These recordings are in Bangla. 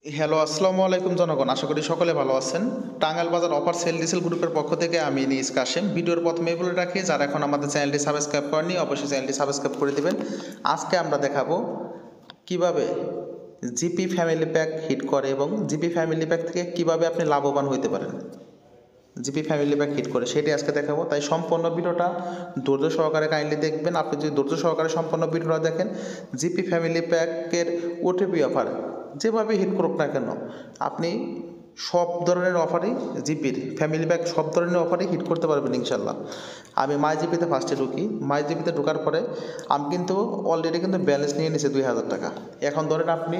হ্যালো, আসসালামু আলাইকুম জনগণ। আশা করি সকলে ভালো আছেন। টাঙ্গাইল বাজার অফার সেল ডিসেল গ্রুপের পক্ষ থেকে আমি নিজ কাশেম। ভিডিওর প্রথমেই বলে রাখি, যারা এখন আমাদের চ্যানেলটি সাবস্ক্রাইব করেনি অবশ্যই চ্যানেলটি সাবস্ক্রাইব করে দেবেন। আজকে আমরা দেখাবো কিভাবে জিপি ফ্যামিলি প্যাক হিট করে এবং জিপি ফ্যামিলি প্যাক থেকে কিভাবে আপনি লাভবান হতে পারেন। জিপি ফ্যামিলি প্যাক হিট করে সেটি আজকে দেখাবো, তাই সম্পূর্ণ ভিডিওটা ধৈর্য সহকারে কাইন্ডলি দেখবেন। আপনি যদি ধৈর্য সহকারে সম্পূর্ণ ভিডিওটা দেখেন, জিপি ফ্যামিলি প্যাকের ওটিপি অফার যেভাবে হিট করুক না কেন, আপনি সব ধরনের অফারই জিপির ফ্যামিলি প্যাক সব ধরনের অফারই হিট করতে পারবেন ইনশাল্লাহ। আমি মাই জিপিতে ফার্স্টে ঢুকি। মাই জিপিতে ঢোকার পরে আমি কিন্তু অলরেডি কিন্তু ব্যালেন্স নিয়ে নিয়েছি 2000 টাকা। এখন ধরেন আপনি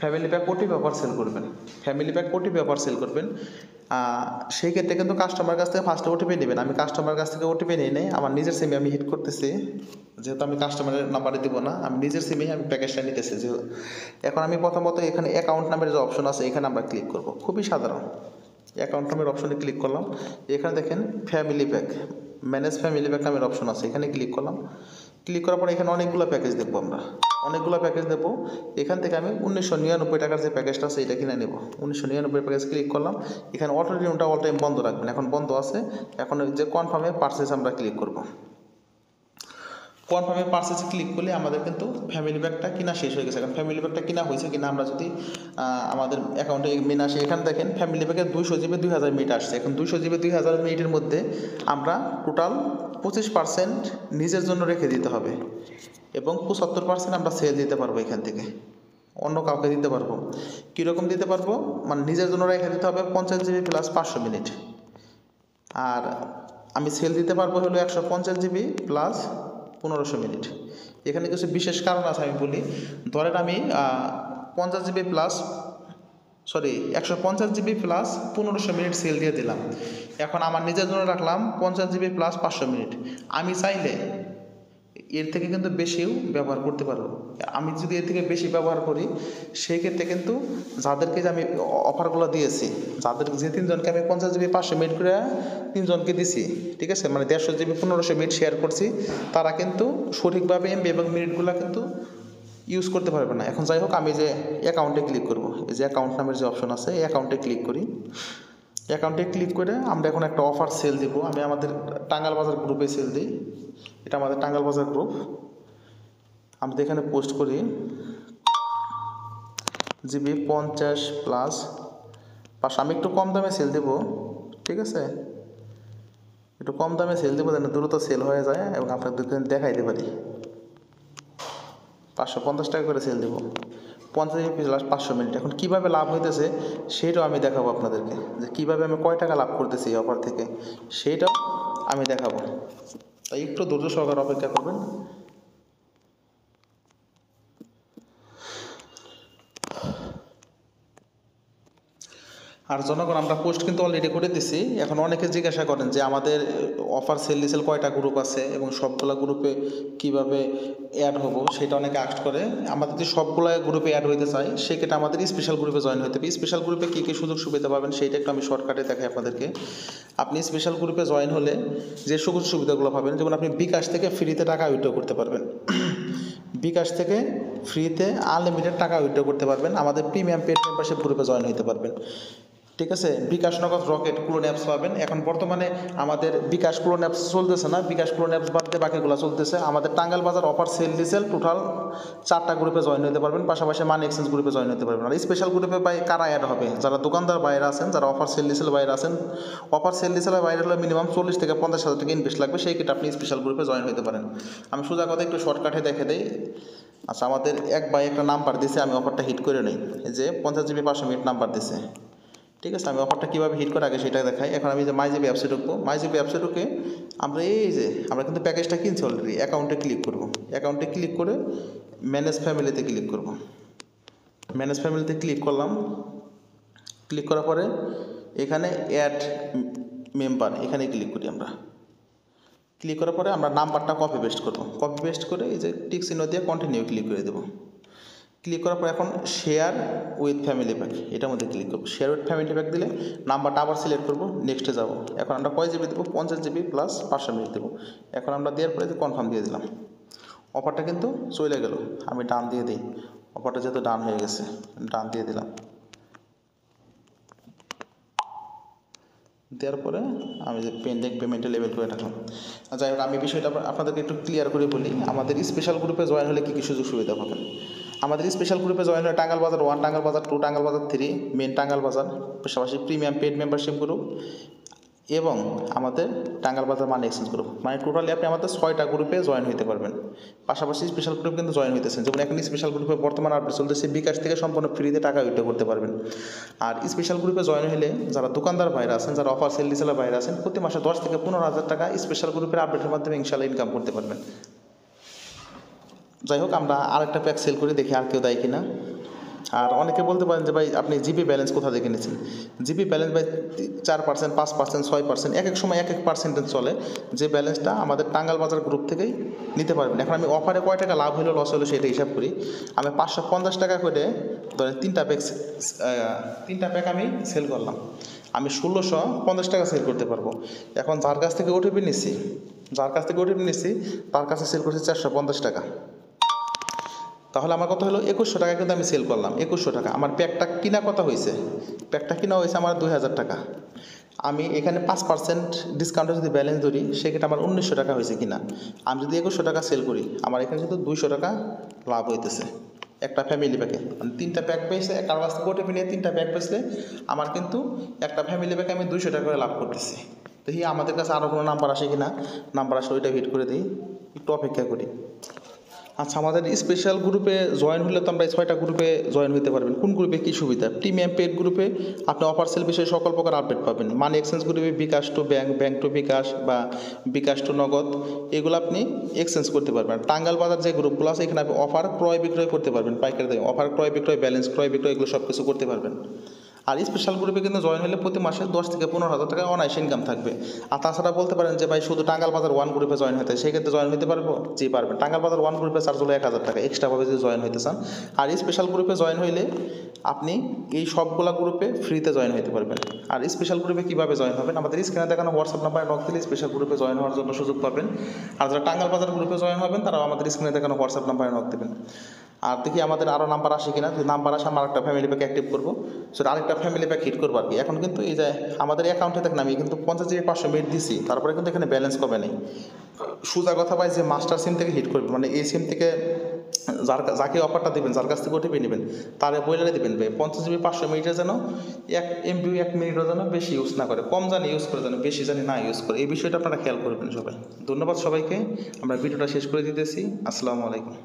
family pack OTP offer sale করবেন, family pack OTP offer sale করবেন। সেই ক্ষেত্রে কিন্তু কাস্টমার কাছ থেকে ফার্স্টে ওটিপি নেবেন। আমি কাস্টমার কাছ থেকে ওটিপি নিয়ে নেই, আমার নিজের সিমে আমি হিট করতেছি, যেহেতু আমি কাস্টমারের নাম্বারে দিব না, আমি নিজের সিমেই আমি প্যাকেজটা নিতেছি। এখন আমি প্রথমত এখানে অ্যাকাউন্ট নামের যে অপশন আছে এখানে আমরা ক্লিক করব। খুবই সাধারণ, অ্যাকাউন্ট নামের অপশনে ক্লিক করলাম। এখানে দেখেন family pack, manage family pack নামের অপশন আছে, এখানে ক্লিক করলাম। ক্লিক করার পরে এখানে অনেকগুলো প্যাকেজ দেখবো, আমরা অনেকগুলো প্যাকেজ দেবো। এখান থেকে আমি 1999 টাকার যে প্যাকেজটা আছে এটা কিনে নেব। 1999 প্যাকেজ ক্লিক করলাম। এখানে অটো রিনিউটা অল টাইম বন্ধ রাখবেন, এখন বন্ধ আছে। এখন যে কনফার্মে পারচেজ আমরা ক্লিক করব। কনফার্মে পারচেজে ক্লিক করলে আমাদের কিন্তু ফ্যামিলি প্যাকটা কিনা শেষ হয়ে গেছে। এখন ফ্যামিলি প্যাকটা কিনা হয়েছে কিনা আমরা যদি আমাদের অ্যাকাউন্টে মেন আসে, এখানে দেখেন ফ্যামিলি প্যাকের 200 জিবি 2000 মিনিট আসছে। এখন 200 জিবি 2000 মিনিটের মধ্যে আমরা টোটাল 25% নিজের জন্য রেখে দিতে হবে এবং 75% আমরা সেল দিতে পারবো এখান থেকে, অন্য কাউকে দিতে পারবো। কীরকম দিতে পারবো, মানে নিজের জন্য রেখে দিতে হবে 50 জিবি প্লাস 500 মিনিট, আর আমি সেল দিতে পারবো হলো 150 জিবি প্লাস 1500 মিনিট। এখানে কিছু বিশেষ কারণ আছে, আমি বলি। ধরেন আমি 50 GB plus 150 GB plus 1500 minute সেল দিয়ে দিলাম। এখন আমার নিজের জন্য রাখলাম 50 জিবি প্লাস 500 মিনিট। আমি চাইলে এর থেকে কিন্তু বেশিও ব্যবহার করতে পারবো। আমি যদি এর থেকে বেশি ব্যবহার করি সেই ক্ষেত্রে কিন্তু যাদেরকে যে আমি অফারগুলো দিয়েছি, যে তিনজনকে আমি 50 জিবি 500 মিনিট করে তিনজনকে দিছি, ঠিক আছে, মানে 150 জিবি 1500 মিনিট শেয়ার করছি, তারা কিন্তু সঠিকভাবে এমবি এবং মিনিটগুলো কিন্তু ইউজ করতে পারবে না। এখন যাই হোক, আমি যে অ্যাকাউন্টে ক্লিক করব, এই যে অ্যাকাউন্ট নামের যে অপশন আছে এই অ্যাকাউন্টে ক্লিক করি। অ্যাকাউন্টে ক্লিক করে আমরা এখন একটা অফার সেল দিব। আমি আমাদের টাঙ্গাইল বাজার গ্রুপে সেল দিই, এটা আমাদের টাঙ্গাইল বাজার গ্রুপ। আমরা এখানে পোস্ট করি জিবি 50 প্লাস 500। আমি একটু কম দামে সেল দেবো, ঠিক আছে, একটু কম দামে সেল দেবো যেন দ্রুত সেল হয়ে যায় এবং আপনাদের দেখাইতে পারি। 550 টাকা করে সেল দেবো, 50 জিবি প্লাস 500 মিনিট। এখন কীভাবে লাভ হইতেছে সেটাও আমি দেখাবো আপনাদেরকে, যে কীভাবে আমি কয় টাকা লাভ করতেছি এই অফার থেকে সেইটাও আমি দেখাবো। তাই একটু ধৈর্য সহকারে অপেক্ষা করবেন। আর জনগণ, আমরা পোস্ট কিন্তু অলরেডি করে দিছি। এখন অনেকে জিজ্ঞাসা করেন যে আমাদের অফার সেল ডিসেল কয়টা গ্রুপ আছে এবং সবগুলা গ্রুপে কিভাবে অ্যাড হবো, সেটা অনেকে আস্ক করে। আমাদের যদি সবগুলা গ্রুপে অ্যাড হইতে চাই সেক্ষেত্রে আমাদের স্পেশাল গ্রুপে জয়েন হতে হবে। স্পেশাল গ্রুপে কী কী সুযোগ সুবিধা পাবেন সেইটা একটু আমি শর্টকাটে দেখাই আপনাদেরকে। আপনি স্পেশাল গ্রুপে জয়েন হলে যে সুযোগ সুবিধাগুলো পাবেন, যেমন আপনি বিকাশ থেকে ফ্রিতে টাকা উইথড্র করতে পারবেন, বিকাশ থেকে ফ্রিতে আনলিমিটেড টাকা উইথড্র করতে পারবেন। আমাদের প্রিমিয়াম পেড মেম্বারশিপ গ্রুপে জয়েন হতে পারবেন, ঠিক আছে। বিকাশ নগদ রকেট ক্লোন অ্যাপস পাবেন। এখন বর্তমানে আমাদের বিকাশ ক্লোন অ্যাপস চলতেছে না, বিকাশ ক্লোন অ্যাপস বাদ দিয়ে বাকিগুলো চলতেছে। আমাদের টাঙ্গাইল বাজার অফার সেল ডিসেল টোটাল 4টা গ্রুপে জয়েন হতে পারবেন, পাশাপাশি মানি এক্সচেঞ্জ গ্রুপে জয়েন হতে পারবেন। আর স্পেশাল গ্রুপে বাই কারা অ্যাড হবে, যারা দোকানদার বাইরে আছেন, যারা অফার সেল ডিসেল বাইরে আছেন। অফার সেল ডিসেলের বাইরে হলে মিনিমাম 40 থেকে 50,000 টাকা ইনভেস্ট লাগবে, সেই ক্ষেত্রে আপনি স্পেশাল গ্রুপে জয়েন হতে পারেন। আমি সোজা কথা একটু শর্টকাটে দেখে দেই। আচ্ছা, আমাদের এক ভাই একটা নাম্বার দিছে, আমি অফারটা হিট করে নিই। এই যে 50 জিবি 500 মিনিট নাম্বার দিছে, ঠিক আছে। আমি অফারটা কীভাবে হিট করে আগে সেটা দেখাই। এখন আমি যে মাই জিবি অ্যাপসে ঢুকবো, মাই জিবি অ্যাপসে ঢুকে আমরা এই যে আমরা কিন্তু প্যাকেজটা কিনছি অলরেডি, অ্যাকাউন্টে ক্লিক করব। অ্যাকাউন্টে ক্লিক করে ম্যানেজ ফ্যামিলিতে ক্লিক করব। ম্যানেজ ফ্যামিলিতে ক্লিক করলাম। ক্লিক করার পরে এখানে অ্যাড মেম্বার, এখানে ক্লিক করি আমরা। ক্লিক করার পরে আমরা নাম্বারটা কপি পেস্ট করব। কপি পেস্ট করে এই যে টিক চিহ্ন দিয়ে কন্টিনিউ ক্লিক করে দেবো। ক্লিক করার পর এখন শেয়ার উইথ ফ্যামিলি প্যাক, এটার মধ্যে ক্লিক করবো। শেয়ার উইথ ফ্যামিলি প্যাক দিলে নাম্বারটা আবার সিলেক্ট করবো, নেক্সটে যাব। এখন আমরা কয় জিবি দেবো, 50 জিবি প্লাস 500 মিনিট দেবো। এখন আমরা দেওয়ার পরে কনফার্ম দিয়ে দিলাম, অফারটা কিন্তু চলে গেল। আমি ডান দিয়ে দিই, অফারটা যেহেতু ডান হয়ে গেছে, ডান দিয়ে দিলাম। দেওয়ার পরে আমি যে পেন্ডিং পেমেন্টে লেভেল করে রাখলাম। যাই হোক, আমি বিষয়টা আপনাদেরকে একটু ক্লিয়ার করে বলি। আমাদের স্পেশাল গ্রুপে জয়েন হলে কী কী সুযোগ সুবিধা পাবেন। আমাদের স্পেশাল গ্রুপে জয়েন হলে টাঙ্গাল বাজার 1, টাঙ্গাল বাজার 2, টাঙ্গাল বাজার 3, মেন টাঙ্গাল বাজার, পাশাপাশি প্রিমিয়াম পেড মেম্বারশিপ গ্রুপ এবং আমাদের টাঙ্গাল বাজার মানি এক্সচেঞ্জ গ্রুপ, মানে টোটালি আপনি আমাদের 6টা গ্রুপে জয়েন হতে পারবেন। পাশাপাশি স্পেশাল গ্রুপ কিন্তু জয়েন হইতেছেন, যেমন এখন স্পেশাল গ্রুপে বর্তমান আপডেট চলতেছে, বিকাশ থেকে সম্পূর্ণ ফ্রিতে টাকা উইথড্র করতে পারবেন। আর স্পেশাল গ্রুপে জয়েন হলে যারা দোকানদার ভাইরা আছেন, যারা অফার সেল রিসেলার ভাইরা আছেন, প্রতি মাসে 10 থেকে 15,000 টাকা স্পেশাল গ্রুপের আপডেটের মাধ্যমে ইনশাআল্লাহ ইনকাম করতে পারবেন। যাই হোক, আমরা আরেকটা প্যাক সেল করে দেখি আর কেউ দেয় কিনা। আর অনেকে বলতে পারেন যে ভাই আপনি জিবি ব্যালেন্স কোথা থেকে নিয়েছেন। জিবি ব্যালেন্স ভাই 4%, 5%, 6%, এক এক সময় এক এক পার্সেন্টেজ চলে। যে ব্যালেন্সটা আমাদের টাঙ্গাল বাজার গ্রুপ থেকেই নিতে পারবেন। এখন আমি অফারে কয় টাকা লাভ হলো লস হলো সেটা হিসাব করি। আমি 550 টাকা করে ধরেন 3টা প্যাক আমি সেল করলাম, আমি 1650 টাকা সেল করতে পারবো। এখন যার কাছ থেকে ওটিপি নিচ্ছি তার কাছে সেল করছি 450 টাকা। তাহলে আমার কত হলো 2100 টাকা কিন্তু আমি সেল করলাম। 2100 টাকা আমার প্যাকটা কিনা কত হয়েছে, প্যাকটা কিনা হয়েছে আমার 2000 টাকা। আমি এখানে 5% ডিসকাউন্টে যদি ব্যালেন্স ধরি সেক্ষেত্রে আমার 1900 টাকা হয়েছে কিনা। আমি যদি 2100 টাকা সেল করি আমার এখানে কিন্তু 200 টাকা লাভ হইতেছে একটা ফ্যামিলি প্যাকে। মানে 3টা প্যাক পেয়েছে, কারো কাছ থেকে ওটিপি নিয়ে 3টা প্যাক পেয়েছে, আমার কিন্তু একটা ফ্যামিলি প্যাকে আমি 200 টাকা করে লাভ করতেছি। দেখি আমাদের কাছে আরও কোনো নাম্বার আসে কিনা, নাম্বার আসলে ওইটা হিট করে দিই, একটু অপেক্ষা করি। আচ্ছা, আমাদের স্পেশাল গ্রুপে জয়েন হলে তো আমরা 6টা গ্রুপে জয়েন হতে পারবেন। কোন গ্রুপে কী সুবিধা? প্রিমিয়াম পেড গ্রুপে আপনি অফার সেল বিষয়ে সকল প্রকার আপডেট পাবেন। মানি এক্সচেঞ্জ গ্রুপে বিকাশ টু ব্যাংক, ব্যাংক টু বিকাশ বা বিকাশ টু নগদ, এগুলো আপনি এক্সচেঞ্জ করতে পারবেন। টাঙ্গাল বাজার যে গ্রুপগুলো আছে এখানে আপনি অফার ক্রয় বিক্রয় করতে পারবেন, পাইকারি দামে অফার ক্রয় বিক্রয়, ব্যালেন্স ক্রয় বিক্রয়, এগুলো সব কিছু করতে পারবেন। আর স্পেশাল গ্রুপে কিন্তু জয়েন হলে প্রতি মাসে 10 থেকে 15,000 টাকা অনায়াসে ইনকাম থাকবে। আর তাছাড়া বলতে পারেন যে ভাই শুধু টাঙ্গাল বাজার 1 গ্রুপে জয়েন হতে, সেক্ষেত্রে জয়েন হতে পারবো? জি পারবেন। টাঙ্গাল বাজার 1 গ্রুপে চার্জ হলো 1000 টাকা এক্সট্রাভাবে যদি জয়েন হতে চান। আর স্পেশাল গ্রুপে জয়েন হইলে আপনি এই সবগুলা গ্রুপে ফ্রিতে জয়েন হতে পারবেন। আর স্পেশাল গ্রুপে কীভাবে জয়েন হবেন, আমাদের স্ক্রিনে দেখানো হোয়াটসঅ্যাপ নাম্বারে নক দিলে স্পেশাল গ্রুপে জয়েন হওয়ার জন্য সুযোগ পাবেন। আর যারা টাঙ্গাল বাজার গ্রুপে জয়েন হবেন তারাও আমাদের স্ক্রিনে দেখানো হোয়াটসঅ্যাপ নাম্বারে নক দেবেন। আর দেখি আমাদের আরও নাম্বার আসে কিনা, যদি নাম্বার আসে আমরা আরেকটা ফ্যামিলি প্যাক অ্যাক্টিভ করবো, সেটা আরেকটা ফ্যামিলি প্যাক হিট করবো আর কি। এখন কিন্তু এই যে আমাদের অ্যাকাউন্টে দেখেন আমি কিন্তু 50 GB 500 মিনিট দিছি, তারপরে কিন্তু এখানে ব্যালেন্স কমে নেই। সোজা কথা ভাই, যে মাস্টার সিম থেকে হিট করবে, মানে এই সিম থেকে যাকে অফারটা দেবেন, যার কাছ থেকে ওটিপি নেবেন তারে বইলে দেবেন ভাই 50 GB 500 মিনিটে যেন 1 MB 1 মিনিটও যেন বেশি ইউজ না করে, কম জানি ইউজ করে, যেন বেশি জানি না ইউজ করে। এই বিষয়টা আপনারা খেয়াল করবেন সবাই। ধন্যবাদ সবাইকে, আমরা ভিডিওটা শেষ করে দিতেছি। আসসালামু আলাইকুম।